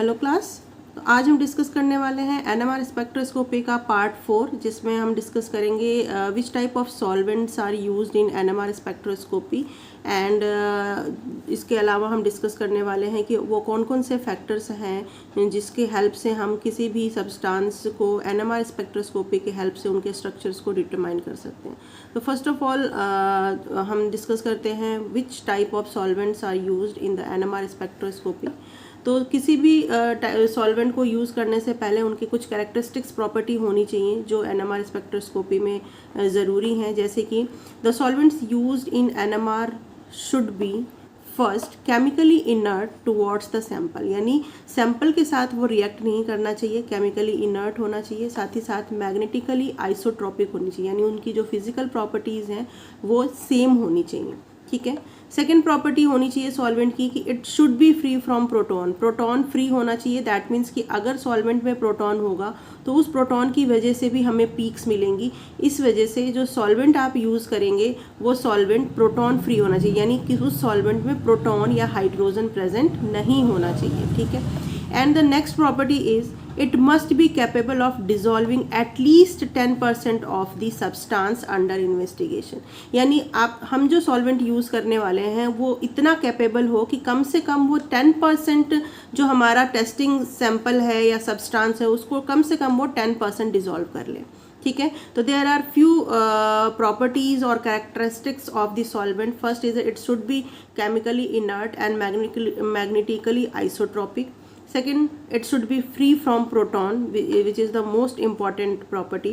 Hello class. तो आज हम डिस्कस करने वाले हैं एनएमआर स्पेक्ट्रोस्कोपी का पार्ट 4, जिसमें हम डिस्कस करेंगे which type of solvents are used in NMR spectroscopy and इसके अलावा हम डिस्कस करने वाले हैं कि वो कौन कौन से फैक्टर्स हैं जिसके हेल्प से हम किसी भी सब्सटेंस को एनएमआर स्पेक्ट्रोस्कोपी के हेल्प से उनके स्ट्रक्चर्स को डिटरमाइन कर सकते हैं। तो फर्स्ट ऑफ ऑल हम डिस्कस करते हैं which type of solvents are used in the NMR spectroscopy. तो किसी भी सॉल्वेंट को यूज़ करने से पहले उनकी कुछ कैरेक्टरिस्टिक्स प्रॉपर्टी होनी चाहिए जो एनएमआर स्पेक्ट्रोस्कोपी में ज़रूरी हैं, जैसे कि the solvents used in NMR should be first chemically inert towards the sample, यानी सैंपल के साथ वो रिएक्ट नहीं करना चाहिए, केमिकली इनर्ट होना चाहिए, साथ ही साथ मैग्नेटिकली आइसोट्रोपिक होनी चाहिए, यानी उनकी जो फिजिकल प्रॉपर्टीज़ हैं वो सेम होनी चाहिए। ठीक है। सेकेंड प्रॉपर्टी होनी चाहिए सॉल्वेंट की कि it should be free from proton, proton free होना चाहिए। दैट मीन्स कि अगर सॉल्वेंट में प्रोटॉन होगा तो उस प्रोटॉन की वजह से भी हमें पीक्स मिलेंगी। इस वजह से जो सॉल्वेंट आप यूज़ करेंगे वो सॉल्वेंट प्रोटॉन फ्री होना चाहिए, यानी कि उस सॉल्वेंट में प्रोटॉन या हाइड्रोजन प्रेजेंट नहीं होना चाहिए। ठीक है। And the next property is it must be capable of dissolving at least 10% of the substance under investigation, यानी हम जो सॉल्वेंट यूज़ करने वाले हैं वो इतना कैपेबल हो कि कम से कम वो 10% जो हमारा टेस्टिंग सैंपल है या सब्सटेंस है उसको कम से कम वो 10% डिजॉल्व कर ले। ठीक है। तो देयर आर फ्यू प्रॉपर्टीज और characteristics of the solvent. First is it should be chemically inert and magnetically isotropic. Second, it should be free from proton, which is the most important property.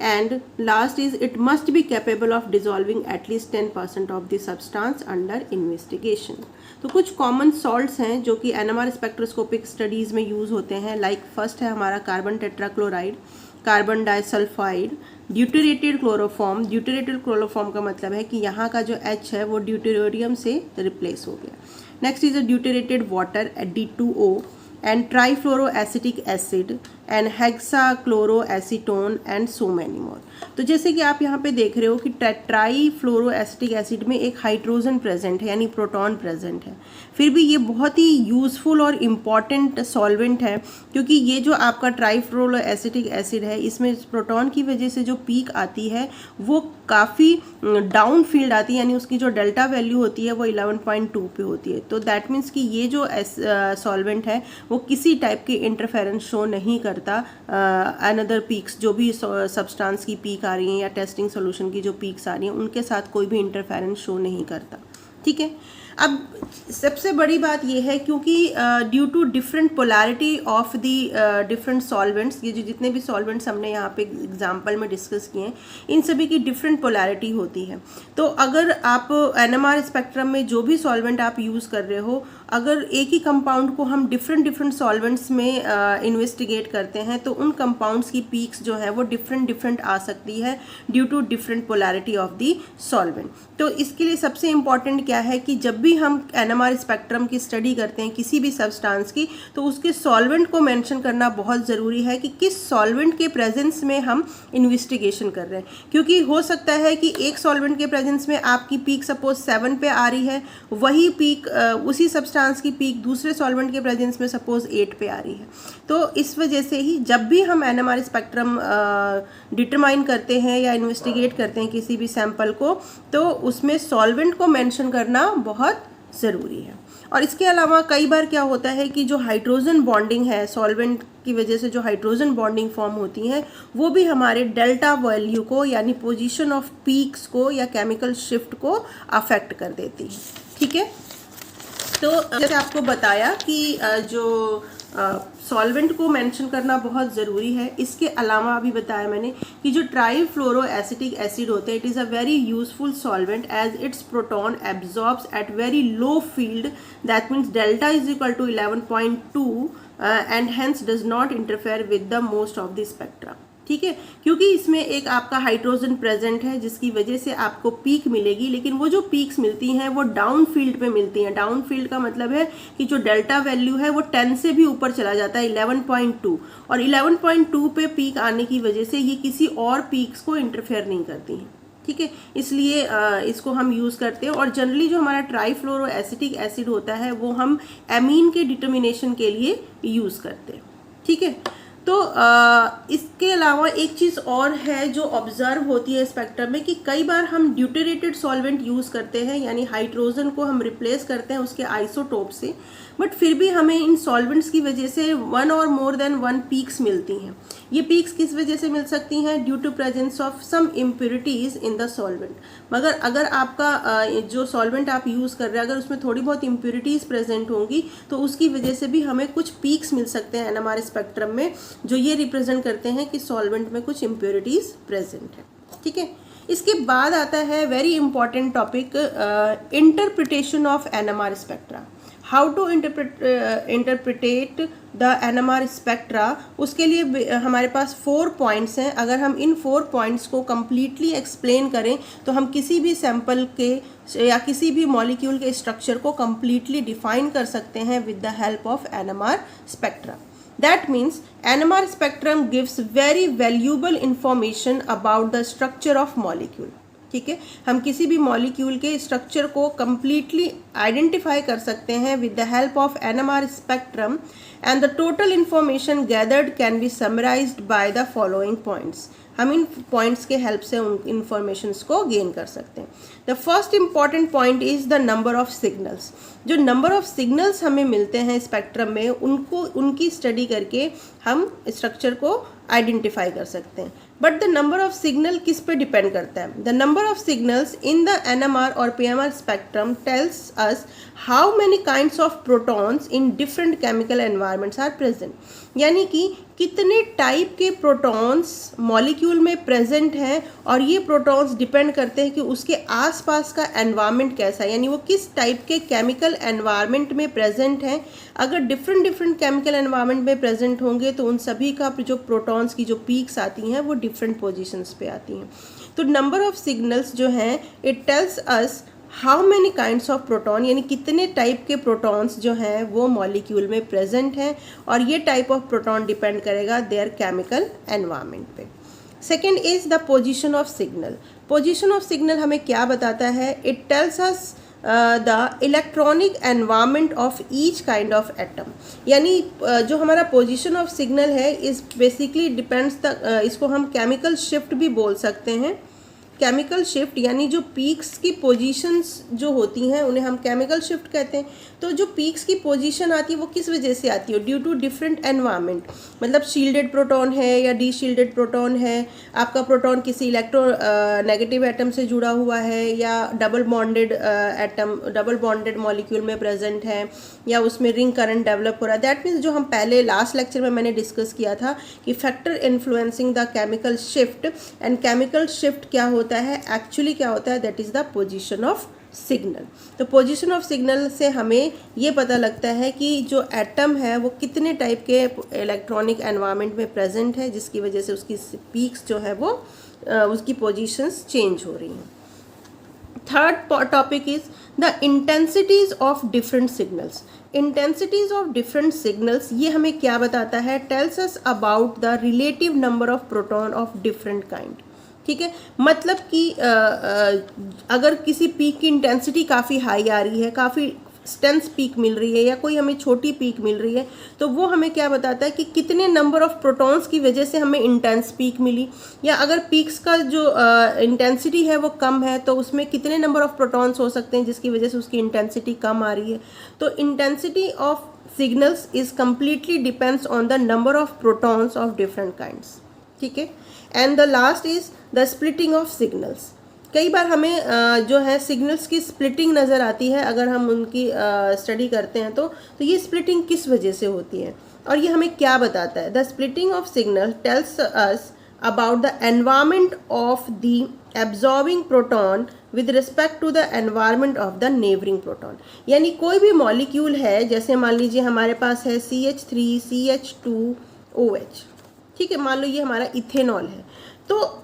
And last is it must be capable of dissolving at least 10% of the substance under investigation. तो कुछ common salts हैं जो कि NMR spectroscopic studies में use होते हैं। Like first है हमारा carbon tetrachloride, carbon disulphide, deuterated chloroform. Deuterated chloroform का मतलब है कि यहाँ का जो H है वो ड्यूटेरियम से रिप्लेस हो गया। Next is a deuterated water D2O and trifluoroacetic acid and hexachloroacetone and so many more. तो जैसे कि आप यहाँ पे देख रहे हो कि ट्राईफ्लोरोएसिटिक एसिड में एक हाइड्रोजन प्रेजेंट है, यानी प्रोटॉन प्रेजेंट है। फिर भी ये बहुत ही यूज़फुल और इम्पॉर्टेंट सॉल्वेंट है, क्योंकि ये जो आपका ट्राईफ्लोरोएसिटिक एसिड है इसमें प्रोटॉन की वजह से जो पीक आती है वो काफ़ी डाउन फील्ड आती है, यानी उसकी जो डेल्टा वैल्यू होती है वो 11.2 पे होती है। तो दैट मीन्स कि ये जो सॉल्वेंट है वो किसी टाइप की इंटरफेरेंस शो नहीं करता अनदर पीक्स, जो भी सब्सटेंस की पीक आ रही हैं या टेस्टिंग सोल्यूशन की जो पीक्स आ रही हैं उनके साथ कोई भी इंटरफेरेंस शो नहीं करता। ठीक है। अब सबसे बड़ी बात यह है क्योंकि due to different polarity of the different solvents, ये जो जितने भी सॉल्वेंट्स हमने यहाँ पे एग्जांपल में डिस्कस किए हैं इन सभी की डिफरेंट पोलैरिटी होती है। तो अगर आप एनएमआर स्पेक्ट्रम में जो भी सॉल्वेंट आप यूज़ कर रहे हो, अगर एक ही कंपाउंड को हम डिफरेंट सॉल्वेंट्स में इन्वेस्टिगेट करते हैं तो उन कंपाउंड्स की पीक्स जो है वो डिफरेंट आ सकती है due to different polarity of the solvent. तो इसके लिए सबसे इम्पॉर्टेंट क्या है कि जब भी हम एनएमआर स्पेक्ट्रम की स्टडी करते हैं किसी भी सब्सटेंस की, तो उसके सॉल्वेंट को मेंशन करना बहुत ज़रूरी है कि किस सॉल्वेंट के प्रेजेंस में हम इन्वेस्टिगेशन कर रहे हैं, क्योंकि हो सकता है कि एक सॉल्वेंट के प्रेजेंस में आपकी पीक सपोज 7 पे आ रही है, वही पीक उसी सब्सटेंस की पीक दूसरे सॉल्वेंट के प्रेजेंस में सपोज 8 पे आ रही है। तो इस वजह से ही जब भी हम एनएमआर स्पेक्ट्रम डिटरमाइन करते हैं या इन्वेस्टिगेट करते हैं किसी भी सैंपल को, तो उसमें सॉल्वेंट को मेंशन करना बहुत ज़रूरी है। और इसके अलावा कई बार क्या होता है कि जो हाइड्रोजन बॉन्डिंग है, सॉल्वेंट की वजह से जो हाइड्रोजन बॉन्डिंग फॉर्म होती है वो भी हमारे डेल्टा वैल्यू को, यानी पोजीशन ऑफ पीक्स को या केमिकल शिफ्ट को अफेक्ट कर देती है। ठीक है। तो जैसे आपको बताया कि जो सॉल्वेंट को मेंशन करना बहुत ज़रूरी है, इसके अलावा अभी बताया मैंने कि जो ट्राईफ्लोरोएसिटिक एसिड होते हैं it is a very useful solvent as its proton absorbs at very low field, that means delta is equal to 11.2 and hence does not interfere with the most of the spectra. ठीक है। क्योंकि इसमें एक आपका hydrogen present है जिसकी वजह से आपको पीक मिलेगी, लेकिन वो जो पीक्स मिलती हैं वो डाउन फील्ड पे मिलती हैं। डाउन फील्ड का मतलब है कि जो डेल्टा वैल्यू है वो 10 से भी ऊपर चला जाता है 11.2, और 11.2 पे पीक आने की वजह से ये किसी और पीक्स को इंटरफेयर नहीं करती हैं। ठीक है, इसलिए इसको हम यूज़ करते हैं। और जनरली जो हमारा ट्राईफ्लोरो एसिटिक एसिड होता है वो हम एमीन के डिटर्मिनेशन के लिए यूज़ करते हैं। ठीक है, तो इसके अलावा एक चीज़ और है जो ऑब्जर्व होती है स्पेक्ट्रम में कि कई बार हम ड्यूटेरेटेड सॉल्वेंट यूज़ करते हैं, यानी हाइड्रोजन को हम रिप्लेस करते हैं उसके आइसोटोप से, बट फिर भी हमें इन सॉल्वेंट्स की वजह से वन और मोर देन वन पीक्स मिलती हैं। ये पीक्स किस वजह से मिल सकती हैं? Due to presence of some impurities in the solvent. मगर अगर आपका जो सॉल्वेंट आप यूज़ कर रहे हैं अगर उसमें थोड़ी बहुत इम्प्योरिटीज़ प्रेजेंट होंगी तो उसकी वजह से भी हमें कुछ पीक्स मिल सकते हैं NMR स्पेक्ट्रम में, जो ये रिप्रेजेंट करते हैं कि सॉल्वेंट में कुछ इम्प्योरिटीज़ प्रेजेंट है। ठीक है, इसके बाद आता है very important topic, interpretation of NMR spectra. How to interpret the NMR spectra. उसके लिए हमारे पास 4 पॉइंट्स हैं। अगर हम इन 4 पॉइंट्स को कम्प्लीटली एक्सप्लेन करें तो हम किसी भी सैंपल के या किसी भी मॉलिक्यूल के स्ट्रक्चर को कम्प्लीटली डिफाइन कर सकते हैं with the help of NMR spectra. That means NMR spectrum gives very valuable information about the structure of molecule। ठीक है, हम किसी भी मॉलिक्यूल के स्ट्रक्चर को कम्प्लीटली आइडेंटिफाई कर सकते हैं with the help of NMR spectrum, and the total information gathered can be summarised by the following points. हम इन पॉइंट्स के हेल्प से उन इंफॉर्मेशंस को गेन कर सकते हैं। The first important point is the number of signals. जो number of signals हमें मिलते हैं स्पेक्ट्रम में उनकी स्टडी करके हम स्ट्रक्चर को आइडेंटिफाई कर सकते हैं। But the number of signal किस पे डिपेंड करता है? The number of signals in the NMR और PMR spectrum tells us how many kinds of protons in different chemical environments are present. यानी कि कितने टाइप के प्रोटॉन्स मॉलिक्यूल में प्रेजेंट हैं, और ये प्रोटॉन्स डिपेंड करते हैं कि उसके आसपास का एनवायरनमेंट कैसा है, यानी वो किस टाइप के केमिकल एनवायरनमेंट में प्रेजेंट हैं। अगर डिफरेंट केमिकल एनवायरनमेंट में प्रेजेंट होंगे तो उन सभी का जो प्रोटॉन्स की जो पीक्स आती हैं वो डिफरेंट पोजीशंस पे आती हैं। तो नंबर ऑफ सिग्नल्स जो हैं it tells us how many kinds of proton, यानी कितने टाइप के प्रोटॉन्स जो हैं वो मॉलिक्यूल में प्रेजेंट हैं, और ये टाइप ऑफ प्रोटॉन डिपेंड करेगा देयर केमिकल एनवायरनमेंट पे। Second is the position of signal. Position of signal हमें क्या बताता है? It tells us the electronic environment of each kind of atom. यानी जो हमारा पोजीशन ऑफ सिग्नल है इस बेसिकली डिपेंड्स इसको हम केमिकल शिफ्ट भी बोल सकते हैं। केमिकल शिफ्ट यानी जो पीक्स की पोजीशंस जो होती हैं उन्हें हम केमिकल शिफ्ट कहते हैं। तो जो पीक्स की पोजीशन आती है वो किस वजह से आती है? Due to different environment. मतलब शील्डेड प्रोटॉन है या डी शील्डेड प्रोटॉन है, आपका प्रोटॉन किसी इलेक्ट्रो नेगेटिव एटम से जुड़ा हुआ है, या डबल बॉन्डेड मॉलिक्यूल में प्रेजेंट है, या उसमें रिंग करंट डेवलप हो रहा है। दैट मीन्स जो हम पहले लास्ट लेक्चर में मैंने डिस्कस किया था कि factor influencing the chemical shift, and chemical shift क्या होता है, एक्चुअली क्या होता है, that is the position of signal. तो पोजीशन ऑफ सिग्नल से हमें ये पता लगता है कि जो एटम है वो कितने टाइप के इलेक्ट्रॉनिक एनवायरनमेंट में प्रेजेंट है, जिसकी वजह से उसकी पीक्स जो है वो उसकी पोजीशंस चेंज हो रही हैं। Third topic is the intensities of different signals. Intensities of different signals ये हमें क्या बताता है? Tales us about the relative number of proton of different kind. ठीक है, मतलब कि अगर किसी पीक की इंटेंसिटी काफ़ी हाई आ रही है, काफ़ी स्टेंस पीक मिल रही है, या कोई हमें छोटी पीक मिल रही है, तो वो हमें क्या बताता है कि कितने नंबर ऑफ प्रोटॉन्स की वजह से हमें इंटेंस पीक मिली। या अगर पीक्स का जो इंटेंसिटी है वो कम है तो उसमें कितने नंबर ऑफ प्रोटॉन्स हो सकते हैं जिसकी वजह से उसकी इंटेंसिटी कम आ रही है। तो intensity of signals is completely depends on the number of protons of different kinds. ठीक है, and the last is the splitting of signals. कई बार हमें जो है सिग्नल्स की स्प्लिटिंग नज़र आती है अगर हम उनकी स्टडी करते हैं तो ये स्प्लिटिंग किस वजह से होती है और ये हमें क्या बताता है? The splitting of signal tells us about the environment of the absorbing proton with respect to the environment of the neighbouring proton. यानी कोई भी मॉलिक्यूल है, जैसे मान लीजिए हमारे पास है CH3CH2OH, ठीक है, मान लो ये हमारा इथेनॉल है, तो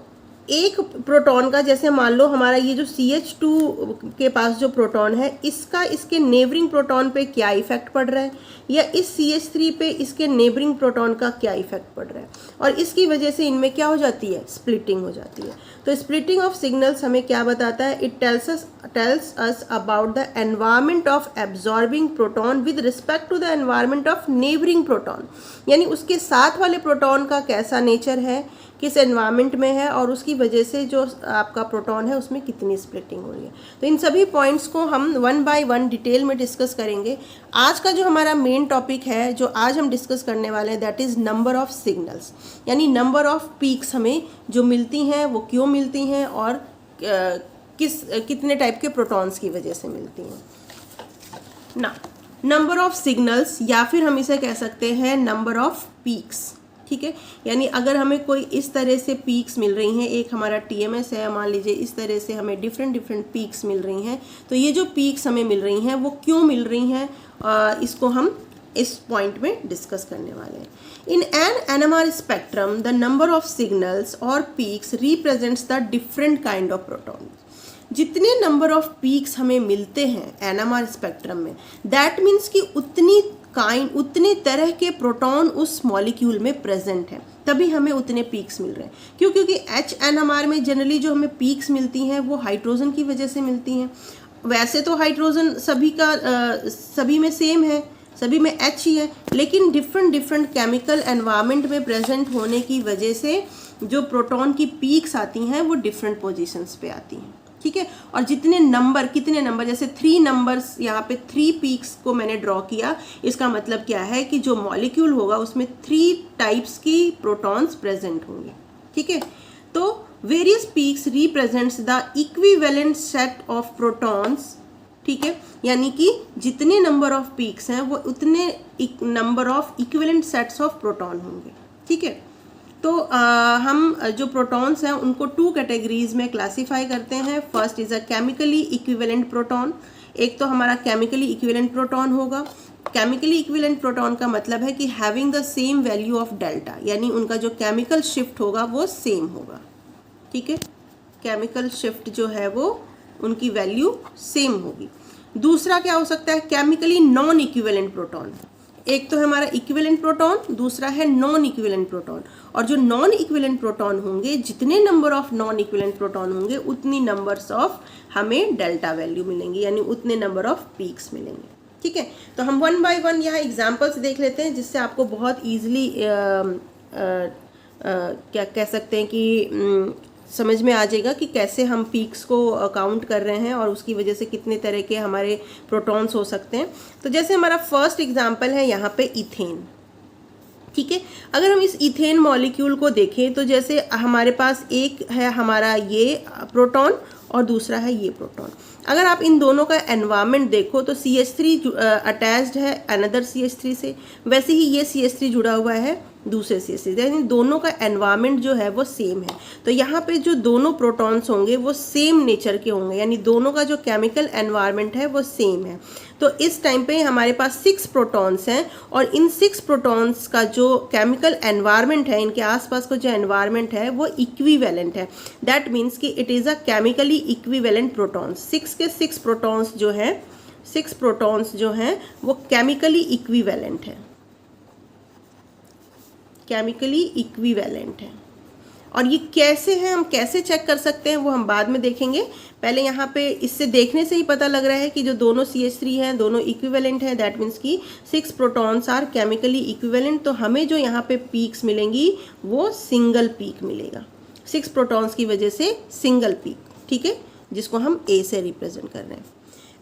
एक प्रोटॉन का, जैसे मान लो हमारा ये जो CH2 के पास जो प्रोटॉन है, इसका इसके नेबरिंग प्रोटॉन पे क्या इफेक्ट पड़ रहा है, या इस CH3 पे इसके नेबरिंग प्रोटॉन का क्या इफेक्ट पड़ रहा है, और इसकी वजह से इनमें क्या हो जाती है, स्प्लिटिंग हो जाती है। तो स्प्लिटिंग ऑफ सिग्नल्स हमें क्या बताता है, it tells us about the environment of absorbing proton with respect to the environment of neighbouring proton, यानी उसके साथ वाले प्रोटॉन का कैसा नेचर है, किस एनवायरनमेंट में है, और उसकी वजह से जो आपका प्रोटॉन है उसमें कितनी स्प्लिटिंग हो रही है। तो इन सभी पॉइंट्स को हम वन बाय वन डिटेल में डिस्कस करेंगे। आज का जो हमारा मेन टॉपिक है, जो आज हम डिस्कस करने वाले हैं, that is number of signals, यानी नंबर ऑफ पीक्स हमें जो मिलती हैं वो क्यों मिलती हैं, और कितने टाइप के प्रोटॉन्स की वजह से मिलती हैं ना। नंबर ऑफ सिग्नल्स, या फिर हम इसे कह सकते हैं नंबर ऑफ पीक्स, ठीक है। यानी अगर हमें कोई इस तरह से पीक्स मिल रही हैं, एक हमारा TMS है, मान लीजिए इस तरह से हमें डिफरेंट पीक्स मिल रही हैं, तो ये जो पीक्स हमें मिल रही हैं वो क्यों मिल रही हैं, इसको हम इस पॉइंट में डिस्कस करने वाले हैं। In an NMR spectrum the number of signals और peaks represents the different kind of proton. जितने नंबर ऑफ पीक्स हमें मिलते हैं NMR स्पेक्ट्रम में, दैट मीन्स कि उतने तरह के प्रोटॉन उस मॉलिक्यूल में प्रेजेंट हैं, तभी हमें उतने पीक्स मिल रहे हैं। क्यों? क्योंकि NMR में जनरली जो हमें पीक्स मिलती हैं वो हाइड्रोजन की वजह से मिलती हैं। वैसे तो हाइड्रोजन सभी में सेम है, सभी में H ही है, लेकिन डिफरेंट केमिकल एनवायरनमेंट में प्रेजेंट होने की वजह से जो प्रोटॉन की पीक्स आती हैं वो डिफरेंट पोजीशंस पे आती हैं, ठीक है। और कितने नंबर, जैसे 3 नंबर्स, यहाँ पे 3 पीक्स को मैंने ड्रॉ किया, इसका मतलब क्या है कि जो मॉलिक्यूल होगा उसमें 3 टाइप्स की प्रोटॉन्स प्रेजेंट होंगे, ठीक है। तो various peaks represents the equivalent set of protons, ठीक है, यानी कि जितने नंबर ऑफ पीक्स हैं वो उतने number of equivalent sets of proton होंगे, ठीक है। तो हम जो प्रोटॉन्स हैं उनको 2 कैटेगरीज में क्लासीफाई करते हैं। First is a chemically equivalent proton. एक तो हमारा केमिकली इक्विवेलेंट प्रोटॉन होगा। केमिकली इक्विवेलेंट प्रोटॉन का मतलब है कि having the same value of delta, यानी उनका जो केमिकल शिफ्ट होगा वो सेम होगा, ठीक है। केमिकल शिफ्ट जो है वो उनकी वैल्यू सेम होगी। दूसरा क्या हो सकता है, केमिकली नॉन इक्विवेलेंट प्रोटॉन। एक तो है हमारा इक्विवेलेंट प्रोटॉन, दूसरा है नॉन इक्विवेलेंट प्रोटॉन। और जो नॉन इक्विवेलेंट प्रोटॉन होंगे, जितने number of non equivalent proton होंगे उतनी नंबर्स ऑफ हमें डेल्टा वैल्यू मिलेंगी, यानी उतने नंबर ऑफ पीक्स मिलेंगे, ठीक है। तो हम 1 बाय 1 यहाँ एग्जांपल्स देख लेते हैं, जिससे आपको बहुत ईजिली क्या कह सकते हैं कि समझ में आ जाएगा कि कैसे हम पीक्स को काउंट कर रहे हैं और उसकी वजह से कितने तरह के हमारे प्रोटॉन्स हो सकते हैं। तो जैसे हमारा फर्स्ट एग्जांपल है यहाँ पे इथेन, ठीक है। अगर हम इस इथेन मॉलिक्यूल को देखें तो जैसे हमारे पास एक है हमारा ये प्रोटॉन और दूसरा है ये प्रोटॉन। अगर आप इन दोनों का एनवायरनमेंट देखो तो CH3 अटैच्ड है अनदर CH3 से, वैसे ही ये CH3 जुड़ा हुआ है दूसरे CH3, यानी दोनों का एनवायरनमेंट जो है वो सेम है। तो यहाँ पे जो दोनों प्रोटॉन्स होंगे वो सेम नेचर के होंगे, यानी दोनों का जो केमिकल एनवायरनमेंट है वो सेम है। तो इस टाइम पे हमारे पास 6 प्रोटॉन्स हैं और इन 6 प्रोटॉन्स का जो केमिकल एनवायरनमेंट है, इनके आसपास का जो एनवायरनमेंट है वो इक्विवेलेंट है। दैट मीन्स कि it is a chemically equivalent protons. 6 के 6 प्रोटॉन्स जो हैं, 6 प्रोटॉन्स जो हैं वो केमिकली इक्विवेलेंट है, केमिकली इक्विवेलेंट है। और ये कैसे हैं, हम कैसे चेक कर सकते हैं वो हम बाद में देखेंगे। पहले यहाँ पे इससे देखने से ही पता लग रहा है कि जो दोनों CH3 हैं दोनों इक्विवेलेंट हैं, दैट मीन्स कि 6 प्रोटॉन्स आर केमिकली इक्विवेलेंट। तो हमें जो यहाँ पे पीक्स मिलेंगी वो सिंगल पीक मिलेगा, 6 प्रोटॉन्स की वजह से सिंगल पीक, ठीक है, जिसको हम A से रिप्रेजेंट कर रहे हैं।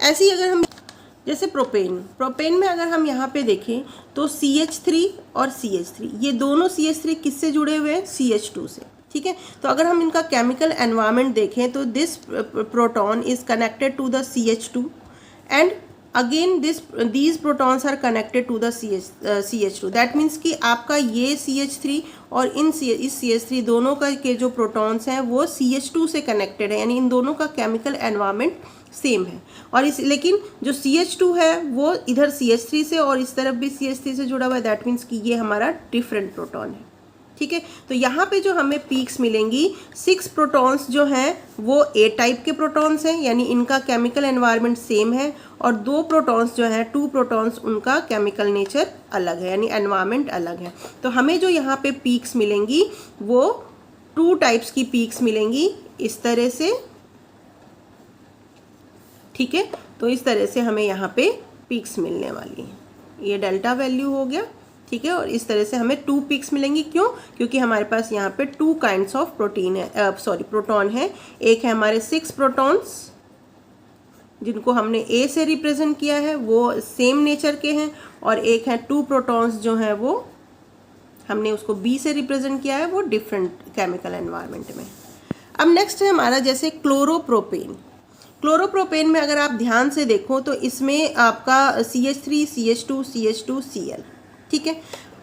ऐसे ही अगर हम जैसे प्रोपेन में अगर हम यहाँ पे देखें तो CH3 और CH3, ये दोनों CH3 किससे जुड़े हुए हैं, CH2 से, ठीक है। तो अगर हम इनका केमिकल एनवायरनमेंट देखें तो this proton is connected to the CH2 and again these protons are connected to the CH2। That means कि आपका ये CH3 और इस CH3 दोनों का के जो प्रोटॉन्स हैं वो CH2 से कनेक्टेड है, यानी इन दोनों का केमिकल एनवायरनमेंट सेम है। और लेकिन जो CH2 है वो इधर CH3 से और इस तरफ भी CH3 से जुड़ा हुआ है, दैट मीन्स कि ये हमारा डिफरेंट प्रोटॉन है, ठीक है। तो यहाँ पे जो हमें पीक्स मिलेंगी, 6 प्रोटॉन्स जो हैं वो ए टाइप के प्रोटॉन्स हैं, यानी इनका केमिकल एनवायरनमेंट सेम है, और 2 प्रोटॉन्स जो हैं 2 प्रोटॉन्स उनका केमिकल नेचर अलग है, यानी एनवायरनमेंट अलग है। तो हमें जो यहाँ पे पीक्स मिलेंगी वो 2 टाइप्स की पीक्स मिलेंगी इस तरह से, ठीक है। तो इस तरह से हमें यहाँ पे पीक्स मिलने वाली हैं, ये डेल्टा वैल्यू हो गया, ठीक है। और इस तरह से हमें 2 पीक्स मिलेंगी, क्यों? क्योंकि हमारे पास यहाँ पे 2 काइंड्स ऑफ प्रोटॉन है। एक है हमारे 6 प्रोटॉन्स जिनको हमने ए से रिप्रेजेंट किया है, वो सेम नेचर के हैं, और एक है 2 प्रोटॉन्स जो हैं वो हमने उसको बी से रिप्रेजेंट किया है, वो डिफरेंट केमिकल एनवायरनमेंट में। अब नेक्स्ट है हमारा जैसे क्लोरोप्रोपेन। क्लोरोप्रोपेन में अगर आप ध्यान से देखो तो इसमें आपका CH3, CH2, CH2, Cl, ठीक है।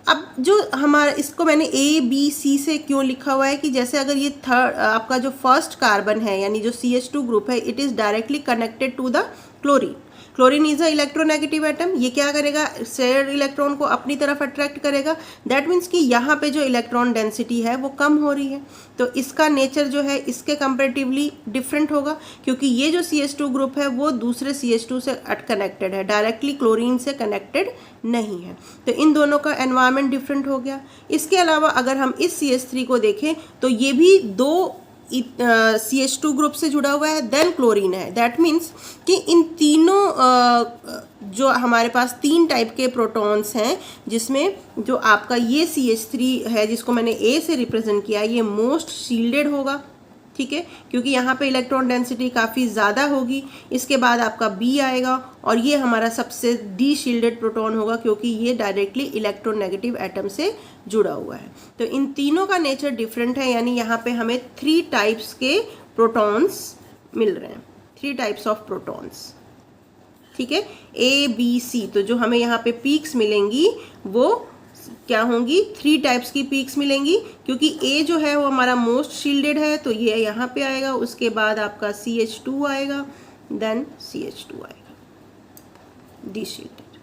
अब जो हमारा, इसको मैंने A, B, C से क्यों लिखा हुआ है कि जैसे अगर ये थर्ड आपका जो फर्स्ट कार्बन है यानी जो CH2 ग्रुप है, it is directly connected to the chlorine. Chlorine is a electronegative atom, ये क्या करेगा, शेयर्ड इलेक्ट्रॉन को अपनी तरफ अट्रैक्ट करेगा। दैट मीन्स कि यहाँ पे जो इलेक्ट्रॉन डेंसिटी है वो कम हो रही है, तो इसका नेचर जो है इसके कंपेरेटिवली डिफरेंट होगा, क्योंकि ये जो CH2 ग्रुप है वो दूसरे CH2 से कनेक्टेड है, डायरेक्टली क्लोरीन से कनेक्टेड नहीं है। तो इन दोनों का एनवायरनमेंट डिफरेंट हो गया। इसके अलावा अगर हम इस CH3 को देखें तो ये भी 2 CH2 ग्रुप से जुड़ा हुआ है, देन क्लोरीन है। दैट मीन्स कि इन तीनों जो हमारे पास 3 टाइप के प्रोटॉन्स हैं, जिसमें जो आपका ये CH3 है जिसको मैंने A से रिप्रेजेंट किया, ये मोस्ट शील्डेड होगा, ठीक है, क्योंकि यहाँ पे इलेक्ट्रॉन डेंसिटी काफ़ी ज़्यादा होगी। इसके बाद आपका B आएगा, और ये हमारा सबसे डी शील्डेड प्रोटॉन होगा, क्योंकि ये डायरेक्टली इलेक्ट्रोनेगेटिव एटम से जुड़ा हुआ है। तो इन तीनों का नेचर डिफरेंट है, यानी यहाँ पे हमें 3 टाइप्स के प्रोटॉन्स मिल रहे हैं, 3 टाइप्स ऑफ प्रोटॉन्स, ठीक है, A, B, C। तो जो हमें यहाँ पे पीक्स मिलेंगी वो क्या होंगी, 3 टाइप्स की पीक्स मिलेंगी, क्योंकि A जो है वो हमारा मोस्ट शील्डेड है, तो ये यहाँ पे आएगा। उसके बाद आपका CH2 आएगा, देन CH2 आएगा, डी शील्डेड,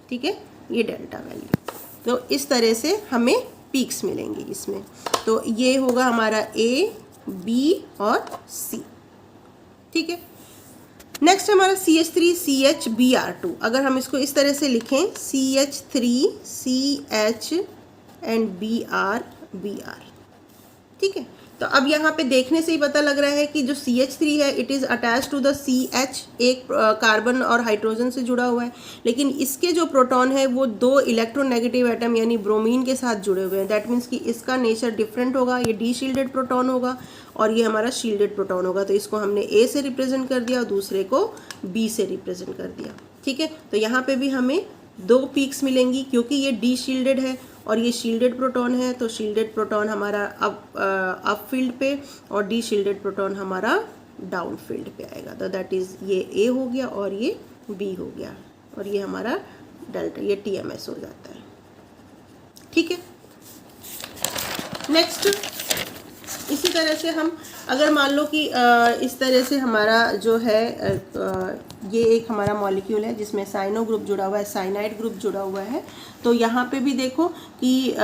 ठीक है, ये डेल्टा वैल्यू। तो इस तरह से हमें पीक्स मिलेंगी इसमें। तो ये होगा हमारा A, B और C, ठीक है। नेक्स्ट हमारा CH3, CH, Br2। अगर हम इसको इस तरह से लिखें, CH3, CH एंड Br, ठीक है। तो अब यहाँ पे देखने से ही पता लग रहा है कि जो CH3 है it is attach to the CH, एक कार्बन और हाइड्रोजन से जुड़ा हुआ है, लेकिन इसके जो प्रोटॉन है वो 2 इलेक्ट्रोनेगेटिव एटम यानी ब्रोमीन के साथ जुड़े हुए हैं। दैट मीन्स कि इसका नेचर डिफरेंट होगा, ये डी शील्डेड प्रोटॉन होगा और ये हमारा शील्डेड प्रोटॉन होगा। तो इसको हमने A से रिप्रेजेंट कर दिया और दूसरे को B से रिप्रेजेंट कर दिया, ठीक है। तो यहाँ पे भी हमें 2 पीक्स मिलेंगी, क्योंकि ये डी शील्डेड है और ये शील्डेड प्रोटॉन है, तो शील्डेड प्रोटॉन हमारा अप फील्ड पे और डी शील्डेड प्रोटॉन हमारा डाउन फील्ड पे आएगा। तो दैट इज़ ये A हो गया और ये B हो गया, और ये हमारा डेल्टा, ये TMS हो जाता है, ठीक है। नेक्स्ट इसी तरह से हम अगर मान लो कि इस तरह से हमारा जो है ये एक हमारा मॉलिक्यूल है जिसमें साइनो ग्रुप जुड़ा हुआ है, साइनाइड ग्रुप जुड़ा हुआ है। तो यहाँ पे भी देखो कि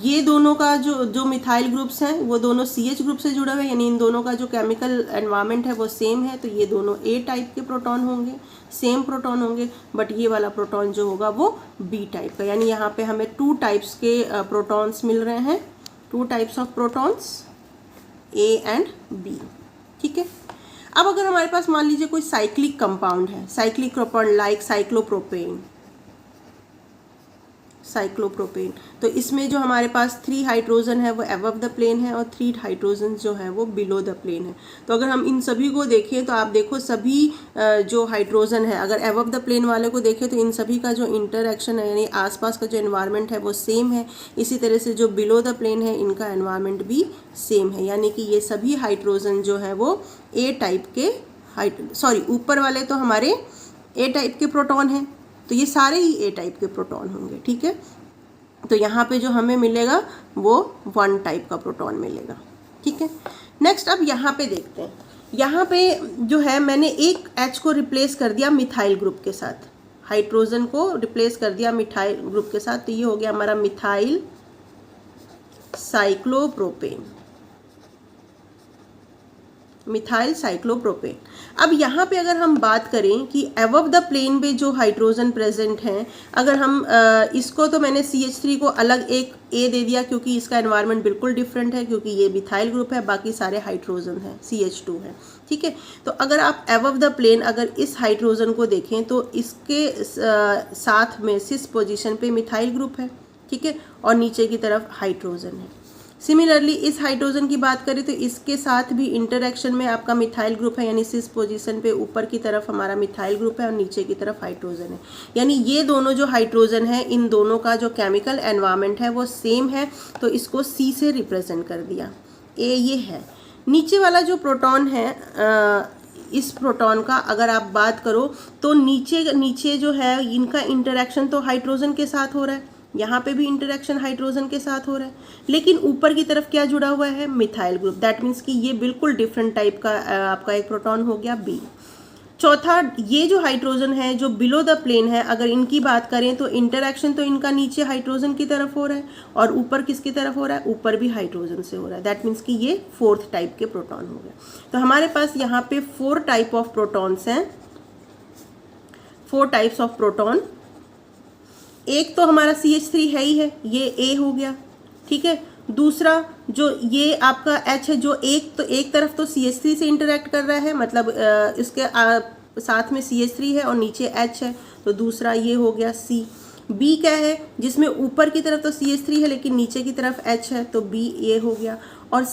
ये दोनों का जो मिथाइल ग्रुप्स हैं वो दोनों CH ग्रुप से जुड़ा हुआ है, यानी इन दोनों का जो केमिकल एनवायरनमेंट है वो सेम है। तो ये दोनों A टाइप के प्रोटॉन होंगे, सेम प्रोटॉन होंगे, बट ये वाला प्रोटॉन जो होगा वो B टाइप का, यानी यहाँ पे हमें 2 टाइप्स के प्रोटॉन्स मिल रहे हैं, 2 types of protons A and B, ठीक है। अब अगर हमारे पास मान लीजिए कोई साइक्लिक कंपाउंड है, साइक्लिक कंपाउंड लाइक साइक्लोप्रोपेन, तो इसमें जो हमारे पास 3 हाइड्रोजन है वो अबव द प्लेन है और 3 हाइड्रोजन जो है वो बिलो द प्लेन है। तो अगर हम इन सभी को देखें तो आप देखो सभी जो हाइड्रोजन है, अगर अबव द प्लेन वाले को देखें तो इन सभी का जो इंटरएक्शन है यानी आसपास का जो एनवायरनमेंट है वो सेम है। इसी तरह से जो बिलो द प्लेन है इनका एनवायरनमेंट भी सेम है, यानी कि ये सभी हाइड्रोजन जो है वो A टाइप के ऊपर वाले तो हमारे A टाइप के प्रोटॉन हैं, तो ये सारे ही A टाइप के प्रोटॉन होंगे, ठीक है। तो यहाँ पे जो हमें मिलेगा वो 1 टाइप का प्रोटॉन मिलेगा, ठीक है। नेक्स्ट अब यहाँ पे देखते हैं, यहाँ पे जो है मैंने एक H को रिप्लेस कर दिया मिथाइल ग्रुप के साथ, हाइड्रोजन को रिप्लेस कर दिया मिथाइल ग्रुप के साथ, तो ये हो गया हमारा मिथाइल साइक्लोप्रोपेन, मिथाइल साइक्लोप्रोपेन। अब यहाँ पे अगर हम बात करें कि अबव द प्लेन पे जो हाइड्रोजन प्रेजेंट हैं, अगर हम इसको, तो मैंने CH3 को अलग एक A दे दिया क्योंकि इसका एनवायरनमेंट बिल्कुल डिफरेंट है, क्योंकि ये मिथाइल ग्रुप है, बाकी सारे हाइड्रोजन हैं, CH2 है, ठीक है। तो अगर आप अबव द प्लेन अगर इस हाइड्रोजन को देखें तो इसके साथ में सिस पोजिशन पे मिथाइल ग्रुप है, ठीक है, और नीचे की तरफ हाइड्रोजन है। सिमिलरली इस हाइड्रोजन की बात करें तो इसके साथ भी इंटरेक्शन में आपका मिथाइल ग्रुप है, यानी सिस पोजीशन पे ऊपर की तरफ हमारा मिथाइल ग्रुप है और नीचे की तरफ हाइड्रोजन है। यानी ये दोनों जो हाइड्रोजन है, इन दोनों का जो केमिकल एनवायरनमेंट है वो सेम है, तो इसको C से रिप्रेजेंट कर दिया। ये है। नीचे वाला जो प्रोटॉन है, इस प्रोटॉन का अगर आप बात करो तो नीचे जो है इनका इंटरेक्शन तो हाइड्रोजन के साथ हो रहा है, यहाँ पे भी इंटरेक्शन हाइड्रोजन के साथ हो रहा है, लेकिन ऊपर की तरफ क्या जुड़ा हुआ है, मिथाइल ग्रुप। दैट मीन्स कि ये बिल्कुल डिफरेंट टाइप का आपका एक प्रोटॉन हो गया B। चौथा, ये जो हाइड्रोजन है जो बिलो द प्लेन है, अगर इनकी बात करें तो इंटरेक्शन तो इनका नीचे हाइड्रोजन की तरफ हो रहा है और ऊपर किसकी तरफ हो रहा है, ऊपर भी हाइड्रोजन से हो रहा है। दैट मीन्स कि ये 4th टाइप के प्रोटॉन हो गए। तो हमारे पास यहाँ पे 4 टाइप ऑफ प्रोटॉन्स हैं, 4 टाइप्स ऑफ प्रोटॉन। एक तो हमारा CH3 है ही है, ये A हो गया, ठीक है। दूसरा जो ये आपका H है, जो एक तरफ तो CH3 से इंटरेक्ट कर रहा है, मतलब इसके साथ में CH3 है और नीचे H है, तो दूसरा ये हो गया C। B क्या है, जिसमें ऊपर की तरफ तो CH3 है लेकिन नीचे की तरफ H है, तो B ये हो गया। और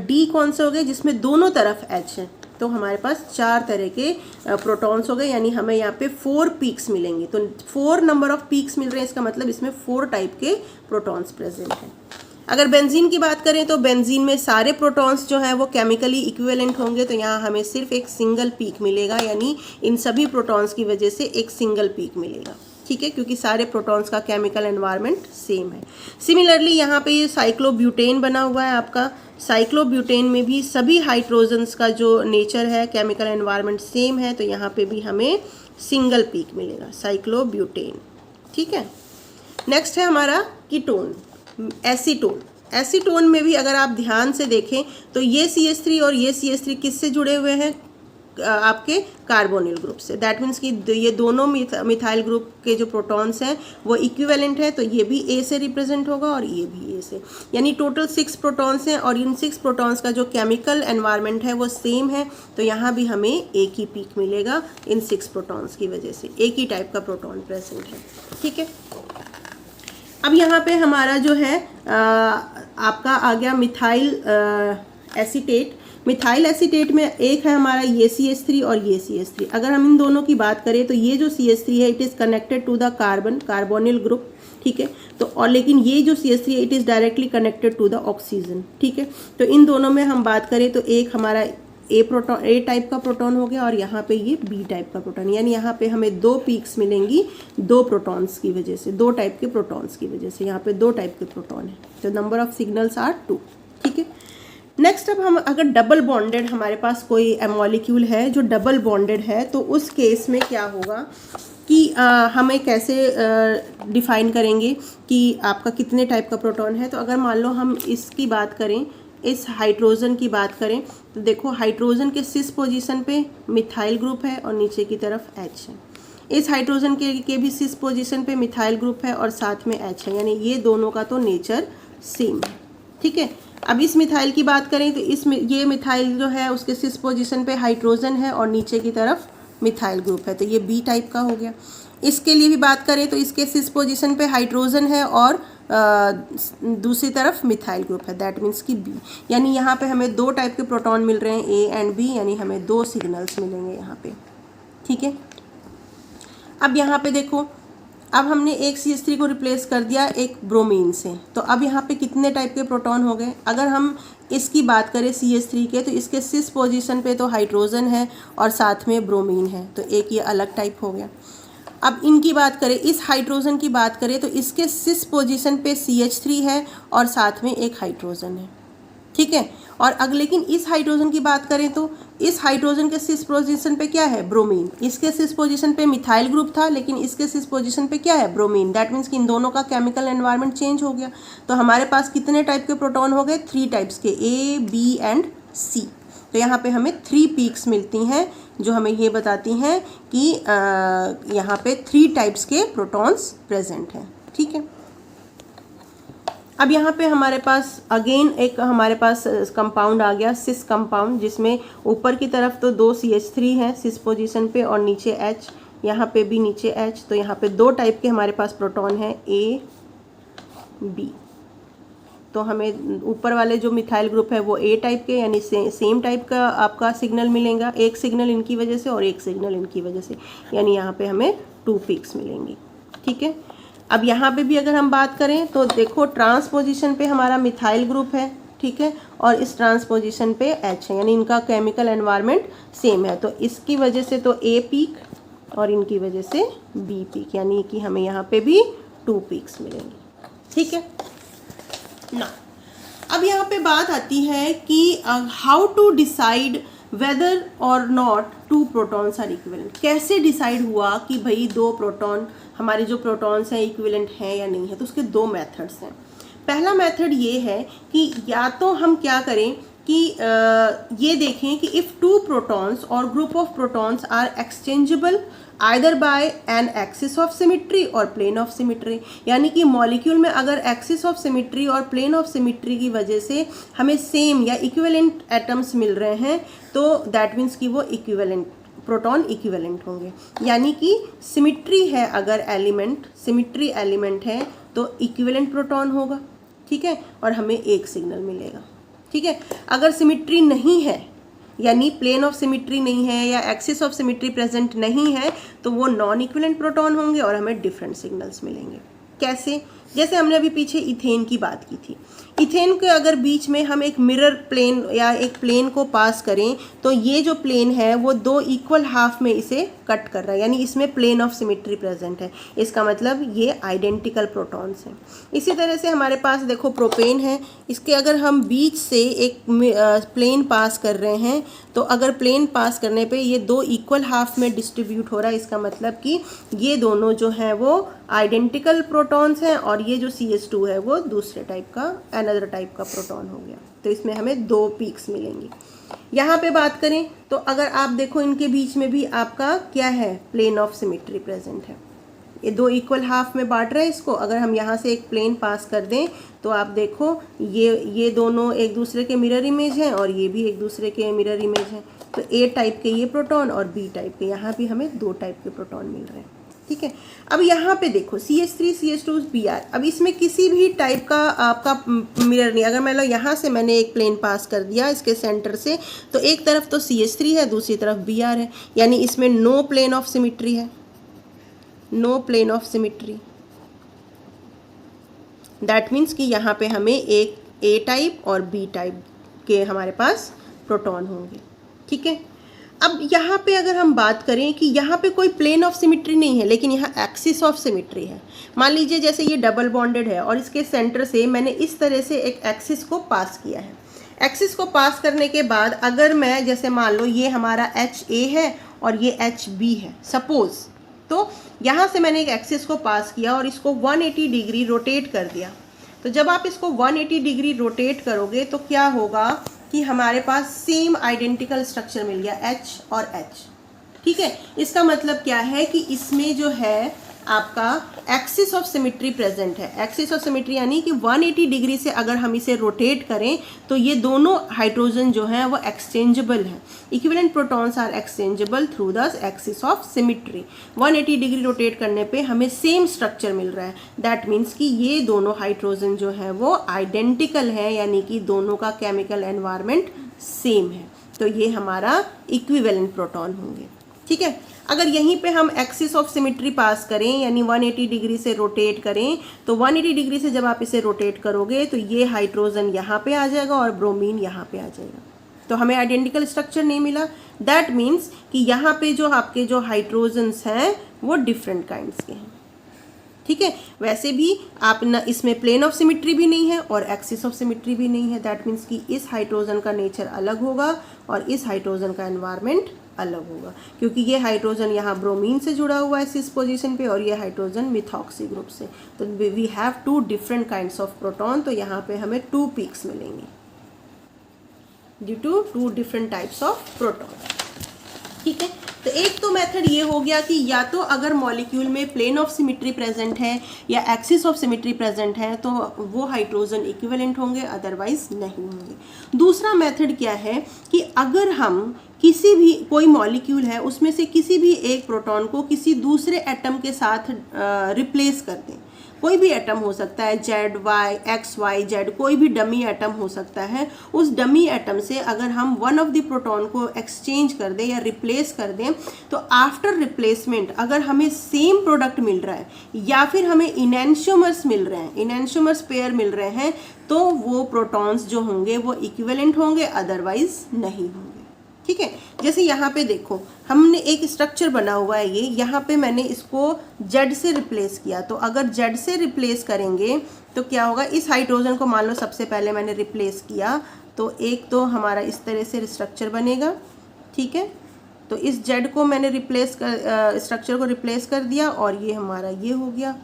D कौन से हो गए, जिसमें दोनों तरफ H है। तो हमारे पास 4 तरह के प्रोटॉन्स हो गए, यानी हमें यहाँ पे 4 पीक्स मिलेंगे। तो 4 नंबर ऑफ पीक्स मिल रहे हैं, इसका मतलब इसमें 4 टाइप के प्रोटॉन्स प्रेजेंट हैं। अगर बेंजीन की बात करें तो बेंजीन में सारे प्रोटॉन्स जो हैं वो केमिकली इक्विवेलेंट होंगे, तो यहाँ हमें सिर्फ एक सिंगल पीक मिलेगा, यानी इन सभी प्रोटॉन्स की वजह से एक सिंगल पीक मिलेगा, ठीक है, क्योंकि सारे प्रोटॉन्स का केमिकल एनवायरनमेंट सेम है। सिमिलरली यहाँ पे ये साइक्लोब्यूटेन बना हुआ है आपका। साइक्लोब्यूटेन में भी सभी हाइड्रोजन्स का जो नेचर है, केमिकल एनवायरनमेंट सेम है, तो यहाँ पे भी हमें सिंगल पीक मिलेगा, साइक्लोब्यूटेन, ठीक है। नेक्स्ट है हमारा कीटोन, एसीटोन। एसीटोन में भी अगर आप ध्यान से देखें तो ये CH3 और ये CH3 किससे जुड़े हुए हैं, आपके कार्बोनिल ग्रुप से। दैट मीन्स कि ये दोनों मिथाइल ग्रुप के जो प्रोटॉन्स हैं वो इक्विवेलेंट है, तो ये भी A से रिप्रेजेंट होगा और ये भी A से, यानी टोटल 6 प्रोटॉन्स हैं और इन 6 प्रोटॉन्स का जो केमिकल एनवायरनमेंट है वो सेम है, तो यहाँ भी हमें एक ही पीक मिलेगा इन 6 प्रोटॉन्स की वजह से, एक ही टाइप का प्रोटॉन प्रेजेंट है, ठीक है। अब यहाँ पे हमारा जो है आपका आ गया मिथाइल एसीटेट। मिथाइल एसीटेट में एक है हमारा ये CH3 और ये CH3। अगर हम इन दोनों की बात करें तो ये जो CH3 है it is connected to the carbonyl group, ठीक है। तो और लेकिन ये जो CH3 है it is directly connected to the oxygen, ठीक है। तो इन दोनों में हम बात करें तो एक हमारा A टाइप का प्रोटॉन हो गया और यहाँ पे ये B टाइप का प्रोटॉन, यानी यहाँ पे हमें 2 पीक्स मिलेंगी 2 प्रोटॉन्स की वजह से, 2 टाइप के प्रोटॉन्स की वजह से। यहाँ पे 2 टाइप के प्रोटॉन है, तो नंबर ऑफ सिग्नल्स आर 2, ठीक है। नेक्स्ट, अब हम अगर डबल बॉन्डेड हमारे पास कोई मॉलिक्यूल है जो डबल बॉन्डेड है, तो उस केस में क्या होगा कि हमें कैसे डिफाइन करेंगे कि आपका कितने टाइप का प्रोटॉन है। तो अगर मान लो हम इसकी बात करें, इस हाइड्रोजन की बात करें, तो देखो हाइड्रोजन के सिस पोजीशन पे मिथाइल ग्रुप है और नीचे की तरफ H है। इस हाइड्रोजन के भी सिस पोजीशन पे मिथाइल ग्रुप है और साथ में H है, यानी ये दोनों का तो नेचर सेम है, ठीक है। अब इस मिथाइल की बात करें तो ये मिथाइल जो है उसके सिस पोजीशन पे हाइड्रोजन है और नीचे की तरफ मिथाइल ग्रुप है, तो ये B टाइप का हो गया। इसके लिए भी बात करें तो इसके सिस पोजीशन पे हाइड्रोजन है और दूसरी तरफ मिथाइल ग्रुप है, दैट मीन्स कि B, यानी यहाँ पे हमें 2 टाइप के प्रोटॉन मिल रहे हैं A एंड B, यानी हमें 2 सिग्नल्स मिलेंगे यहाँ पे, ठीक है। अब यहाँ पे देखो, अब हमने एक CH3 को रिप्लेस कर दिया एक ब्रोमीन से, तो अब यहाँ पे कितने टाइप के प्रोटॉन हो गए। अगर हम इसकी बात करें CH3 के, तो इसके सिस पोजीशन पे तो हाइड्रोजन है और साथ में ब्रोमीन है, तो एक ये अलग टाइप हो गया। अब इनकी बात करें, इस हाइड्रोजन की बात करें तो इसके सिस पोजीशन पे CH3 है और साथ में एक हाइड्रोजन है, ठीक है। और अगर लेकिन इस हाइड्रोजन की बात करें तो इस हाइड्रोजन के सिस पोजीशन पे क्या है, ब्रोमीन। इसके सिस पोजीशन पे मिथाइल ग्रुप था, लेकिन इसके सिस पोजीशन पे क्या है, ब्रोमीन। दैट मीन्स कि इन दोनों का केमिकल एनवायरनमेंट चेंज हो गया। तो हमारे पास कितने टाइप के प्रोटॉन हो गए, 3 टाइप्स के, ए, बी एंड सी। तो यहाँ पे हमें 3 पीक्स मिलती हैं जो हमें ये बताती हैं कि यहाँ पे 3 टाइप्स के प्रोटॉन्स प्रेजेंट हैं। ठीक है। अब यहाँ पे हमारे पास अगेन एक हमारे पास कंपाउंड आ गया, सिस कंपाउंड, जिसमें ऊपर की तरफ तो 2 CH3 हैं सिस पोजीशन पे और नीचे H, यहाँ पे भी नीचे H। तो यहाँ पे 2 टाइप के हमारे पास प्रोटॉन हैं, A, B। तो हमें ऊपर वाले जो मिथाइल ग्रुप है वो A टाइप के, यानी सेम टाइप का आपका सिग्नल मिलेगा, एक सिग्नल इनकी वजह से और एक सिग्नल इनकी वजह से, यानी यहाँ पे हमें 2 पीक्स मिलेंगी। ठीक है। अब यहाँ पे भी अगर हम बात करें तो देखो ट्रांसपोजिशन पे हमारा मिथाइल ग्रुप है, ठीक है, और इस ट्रांसपोजिशन पे H है, यानी इनका केमिकल एनवायरनमेंट सेम है। तो इसकी वजह से तो A पीक और इनकी वजह से B पीक, यानी कि हमें यहाँ पे भी 2 पीक्स मिलेंगी। ठीक है ना। अब यहाँ पे बात आती है कि हाउ टू डिसाइड वेदर और नॉट 2 प्रोटॉन्स आर इक्विवेलेंट। कैसे डिसाइड हुआ कि भाई 2 प्रोटॉन, हमारे जो प्रोटॉन्स हैं इक्विवेलेंट हैं या नहीं है। तो उसके 2 मेथड्स हैं। पहला मेथड ये है कि या तो हम क्या करें कि ये देखें कि इफ़ 2 प्रोटॉन्स और group of protons are exchangeable either by an axis of symmetry और प्लेन ऑफ सिमिट्री, यानी कि मॉलिक्यूल में अगर एक्सिस ऑफ सिमिट्री और प्लेन ऑफ सिमिट्री की वजह से हमें सेम या इक्विवेलेंट एटम्स मिल रहे हैं, तो दैट मीन्स कि वो इक्विवेलेंट प्रोटॉन इक्विवेलेंट होंगे। यानी कि सिमिट्री है, अगर एलिमेंट सिमिट्री एलिमेंट है तो इक्विवेलेंट प्रोटॉन होगा। ठीक है, और हमें एक सिग्नल मिलेगा। ठीक है। अगर सिमिट्री नहीं है, यानी प्लेन ऑफ सिमिट्री नहीं है या एक्सिस ऑफ सिमिट्री प्रेजेंट नहीं है, तो वो नॉन इक्विवेलेंट प्रोटॉन होंगे और हमें डिफरेंट सिग्नल्स मिलेंगे। कैसे? जैसे हमने अभी पीछे इथेन की बात की थी। इथेन के अगर बीच में हम एक मिरर प्लेन या एक प्लेन को पास करें तो ये जो प्लेन है वो 2 इक्वल हाफ में इसे कट कर रहा है, यानी इसमें प्लेन ऑफ सिमिट्री प्रेजेंट है। इसका मतलब ये आइडेंटिकल प्रोटॉन्स हैं। इसी तरह से हमारे पास देखो प्रोपेन है, इसके अगर हम बीच से एक प्लेन पास कर रहे हैं तो अगर प्लेन पास करने पे ये 2 इक्वल हाफ में डिस्ट्रीब्यूट हो रहा है, इसका मतलब कि ये दोनों जो हैं वो आइडेंटिकल प्रोटॉन्स हैं और ये जो CH2 है वो दूसरे टाइप का, अनदर टाइप का प्रोटॉन हो गया। तो इसमें हमें 2 पीक्स मिलेंगी। यहाँ पे बात करें तो अगर आप देखो इनके बीच में भी आपका क्या है, प्लेन ऑफ सिमिट्री प्रेजेंट है। ये 2 इक्वल हाफ में बांट रहे हैं इसको। अगर हम यहाँ से एक प्लेन पास कर दें तो आप देखो ये दोनों एक दूसरे के मिरर इमेज हैं और ये भी एक दूसरे के मिरर इमेज हैं। तो A टाइप के ये प्रोटॉन और B टाइप के, यहाँ भी हमें 2 टाइप के प्रोटॉन मिल रहे हैं। ठीक है। अब यहाँ पे देखो CH3 CH2 Br, अब इसमें किसी भी टाइप का आपका मिरर नहीं। अगर मान लो यहाँ से मैंने एक प्लेन पास कर दिया इसके सेंटर से, तो एक तरफ तो CH3 है, दूसरी तरफ Br है, यानी इसमें नो प्लेन ऑफ सिमिट्री है, no plane of symmetry. That means कि यहाँ पे हमें एक A टाइप और B टाइप के हमारे पास प्रोटॉन होंगे। ठीक है। अब यहाँ पे अगर हम बात करें कि यहाँ पे कोई प्लेन ऑफ सिमिट्री नहीं है, लेकिन यहाँ एक्सिस ऑफ सिमिट्री है। मान लीजिए जैसे ये डबल बॉन्डेड है और इसके सेंटर से मैंने इस तरह से एक एक्सिस को पास किया है। एक्सिस को पास करने के बाद अगर मैं जैसे मान लो ये हमारा HA है और ये HB है सपोज, तो यहाँ से मैंने एक एक्सिस को पास किया और इसको 180 डिग्री रोटेट कर दिया। तो जब आप इसको 180 डिग्री रोटेट करोगे तो क्या होगा कि हमारे पास सेम आइडेंटिकल स्ट्रक्चर मिल गया, H और H। ठीक है। इसका मतलब क्या है कि इसमें जो है आपका एक्सिस ऑफ सिमिट्री प्रेजेंट है। एक्सिस ऑफ सिमिट्री यानी कि 180 डिग्री से अगर हम इसे रोटेट करें तो ये दोनों हाइड्रोजन जो हैं वो एक्सचेंजेबल हैं। Equivalent protons are exchangeable through the axis of symmetry. 180 degree rotate करने पे हमें सेम स्ट्रक्चर मिल रहा है। दैट मीन्स कि ये दोनों हाइड्रोजन जो है वो आइडेंटिकल है, यानी कि दोनों का केमिकल एनवायरनमेंट सेम है। तो ये हमारा इक्विवेलेंट प्रोटॉन होंगे। ठीक है। अगर यहीं पे हम एक्सिस ऑफ सिमिट्री पास करें यानी 180 डिग्री से रोटेट करें, तो 180 डिग्री से जब आप इसे रोटेट करोगे तो ये हाइड्रोजन यहाँ पे आ जाएगा और ब्रोमीन यहाँ पे आ जाएगा। तो हमें आइडेंटिकल स्ट्रक्चर नहीं मिला। दैट मीन्स कि यहाँ पे जो आपके जो हाइड्रोजन्स हैं वो डिफरेंट काइंड्स के हैं। ठीक है। वैसे भी आप न इसमें प्लेन ऑफ सिमेट्री भी नहीं है और एक्सिस ऑफ सिमेट्री भी नहीं है, दैट मीन्स कि इस हाइड्रोजन का नेचर अलग होगा और इस हाइड्रोजन का एनवायरनमेंट अलग होगा, क्योंकि ये हाइड्रोजन यहाँ ब्रोमीन से जुड़ा हुआ है इस पोजीशन पे और ये हाइड्रोजन मिथॉक्सी ग्रुप से। तो we have two different kinds of proton, तो यहाँ पे हमें 2 पीक्स मिलेंगे due to 2 different types of proton. ठीक है, तो एक तो मेथड ये हो गया कि या तो अगर मॉलिक्यूल में प्लेन ऑफ सिमेट्री प्रेजेंट है या एक्सिस ऑफ सिमेट्री प्रेजेंट है तो वो हाइड्रोजन इक्विवेलेंट होंगे, अदरवाइज नहीं होंगे। दूसरा मेथड क्या है कि अगर हम किसी भी कोई मॉलिक्यूल है उसमें से किसी भी एक प्रोटॉन को किसी दूसरे एटम के साथ रिप्लेस कर दें, कोई भी एटम हो सकता है, Z Y X Y Z, कोई भी डमी एटम हो सकता है, उस डमी एटम से अगर हम वन ऑफ द प्रोटॉन को एक्सचेंज कर दें या रिप्लेस कर दें तो आफ्टर रिप्लेसमेंट अगर हमें सेम प्रोडक्ट मिल रहा है या फिर हमें इनैंशियोमर्स मिल रहे हैं, इनैंशियोमर्स पेयर मिल रहे हैं, तो वो प्रोटॉन्स जो होंगे वो इक्विवेलेंट होंगे, अदरवाइज नहीं होंगे। ठीक है, जैसे यहाँ पे देखो हमने एक स्ट्रक्चर बना हुआ है, ये यहाँ पे मैंने इसको जेड से रिप्लेस किया, तो अगर जेड से रिप्लेस करेंगे तो क्या होगा, इस हाइड्रोजन को मान लो सबसे पहले मैंने रिप्लेस किया तो एक तो हमारा इस तरह से स्ट्रक्चर बनेगा। ठीक है, तो इस जेड को मैंने रिप्लेस कर स्ट्रक्चर को रिप्लेस कर दिया और ये हमारा ये हो गया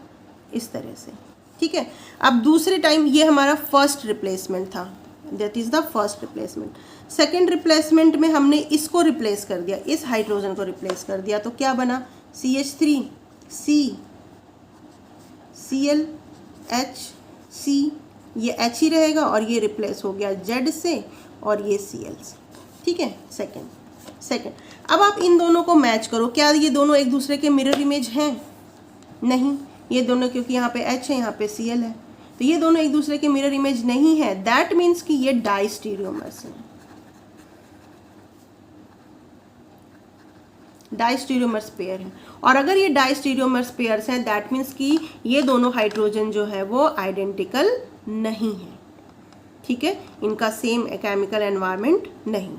इस तरह से। ठीक है, अब दूसरे टाइम ये हमारा फर्स्ट रिप्लेसमेंट था, that is the first replacement. Second replacement में हमने इसको रिप्लेस कर दिया, इस हाइड्रोजन को रिप्लेस कर दिया, तो क्या बना CH3 C Cl H C, ये H ही रहेगा और ये रिप्लेस हो गया Z से और ये Cl से। ठीक है, सेकेंड। अब आप इन दोनों को मैच करो, क्या ये दोनों एक दूसरे के मिरर इमेज हैं? नहीं, ये दोनों क्योंकि यहाँ पे H है यहाँ पे Cl है, तो ये दोनों एक दूसरे के मिरर इमेज नहीं है, दैट मीन्स कि ये डाइस्टीरियोमर्स हैं, डाइस्टीरियोमर्स पेयर है। और अगर ये डाइस्टीरियोमर्स पेयर्स हैं दैट मीन्स कि ये दोनों हाइड्रोजन जो है वो आइडेंटिकल नहीं है। ठीक है, इनका सेम केमिकल एनवायरनमेंट नहीं।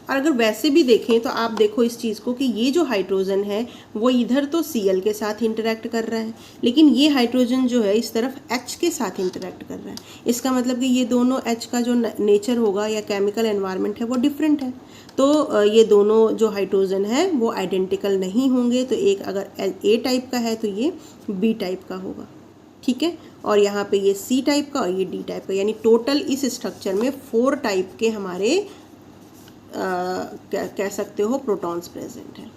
और अगर वैसे भी देखें तो आप देखो इस चीज़ को कि ये जो हाइड्रोजन है वो इधर तो Cl के साथ इंटरेक्ट कर रहा है, लेकिन ये हाइड्रोजन जो है इस तरफ H के साथ इंटरेक्ट कर रहा है। इसका मतलब कि ये दोनों H का जो नेचर होगा या केमिकल एनवायरनमेंट है वो डिफरेंट है, तो ये दोनों जो हाइड्रोजन है वो आइडेंटिकल नहीं होंगे। तो एक अगर A टाइप का है तो ये B टाइप का होगा। ठीक है, और यहाँ पे ये C टाइप का और ये D टाइप का, यानी टोटल इस स्ट्रक्चर में 4 टाइप के हमारे कह सकते हो प्रोटॉन्स प्रेजेंट हैं।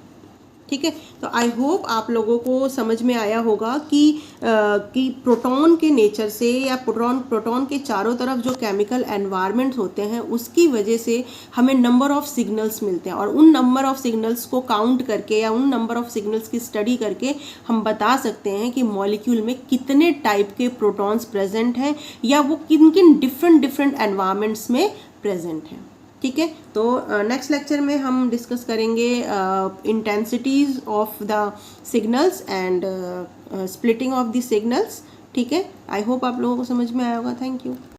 ठीक है, तो आई होप आप लोगों को समझ में आया होगा कि प्रोटॉन के नेचर से या प्रोटॉन के चारों तरफ जो केमिकल एनवायरनमेंट होते हैं उसकी वजह से हमें नंबर ऑफ सिग्नल्स मिलते हैं, और उन नंबर ऑफ सिग्नल्स को काउंट करके या उन नंबर ऑफ सिग्नल्स की स्टडी करके हम बता सकते हैं कि मॉलिक्यूल में कितने टाइप के प्रोटॉन्स प्रेजेंट हैं या वो किन किन डिफरेंट एनवायरनमेंट्स में प्रेजेंट हैं। ठीक है, तो नेक्स्ट लेक्चर में हम डिस्कस करेंगे intensities of the signals and splitting of the signals. ठीक है, आई होप आप लोगों को समझ में आया होगा। Thank you.